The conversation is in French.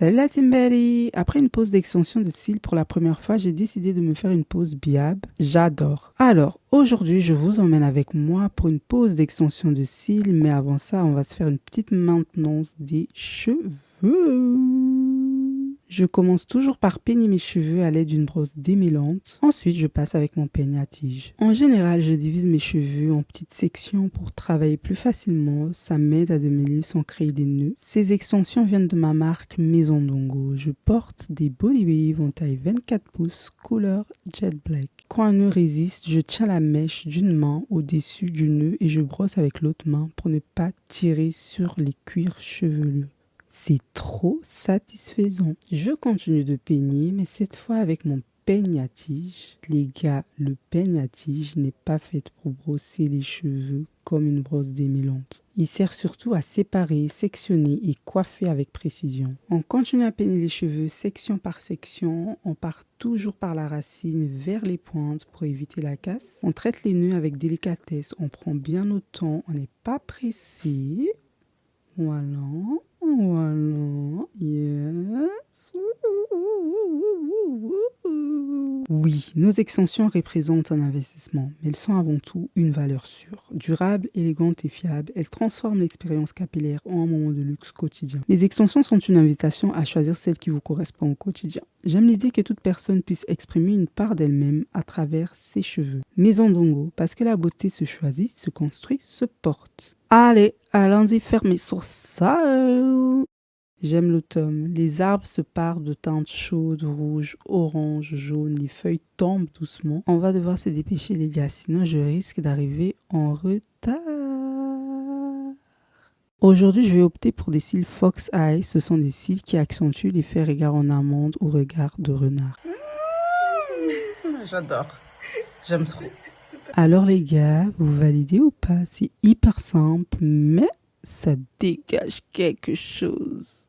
Salut la Team Berry! Après une pause d'extension de cils pour la première fois, j'ai décidé de me faire une pause biab. J'adore! Alors, aujourd'hui, je vous emmène avec moi pour une pause d'extension de cils, mais avant ça, on va se faire une petite maintenance des cheveux. Je commence toujours par peigner mes cheveux à l'aide d'une brosse démêlante. Ensuite, je passe avec mon peigne à tige. En général, je divise mes cheveux en petites sections pour travailler plus facilement. Ça m'aide à démêler sans créer des nœuds. Ces extensions viennent de ma marque Maison Dongo. Je porte des body wave en taille 24 pouces, couleur jet black. Quand un nœud résiste, je tiens la mèche d'une main au-dessus du nœud et je brosse avec l'autre main pour ne pas tirer sur les cuirs chevelus. C'est trop satisfaisant. Je continue de peigner, mais cette fois avec mon peigne à tige. Les gars, le peigne à tige n'est pas fait pour brosser les cheveux comme une brosse démêlante. Il sert surtout à séparer, sectionner et coiffer avec précision. On continue à peigner les cheveux section par section. On part toujours par la racine vers les pointes pour éviter la casse. On traite les nœuds avec délicatesse. On prend bien notre temps. On n'est pas pressé. Voilà. Voilà, yes. Oui, nos extensions représentent un investissement, mais elles sont avant tout une valeur sûre. Durable, élégante et fiable, elles transforment l'expérience capillaire en un moment de luxe quotidien. Les extensions sont une invitation à choisir celle qui vous correspond au quotidien. J'aime l'idée que toute personne puisse exprimer une part d'elle-même à travers ses cheveux. Maison Dongo, parce que la beauté se choisit, se construit, se porte. Allez, allons-y fermer sur ça. J'aime l'automne. Les arbres se parent de teintes chaudes, rouges, orange, jaune. Les feuilles tombent doucement. On va devoir se dépêcher les gars, sinon je risque d'arriver en retard. Aujourd'hui, je vais opter pour des cils Fox Eye. Ce sont des cils qui accentuent l'effet regard en amande ou regard de renard. J'adore. J'aime trop. Alors les gars, vous validez ou pas? C'est hyper simple, mais ça dégage quelque chose.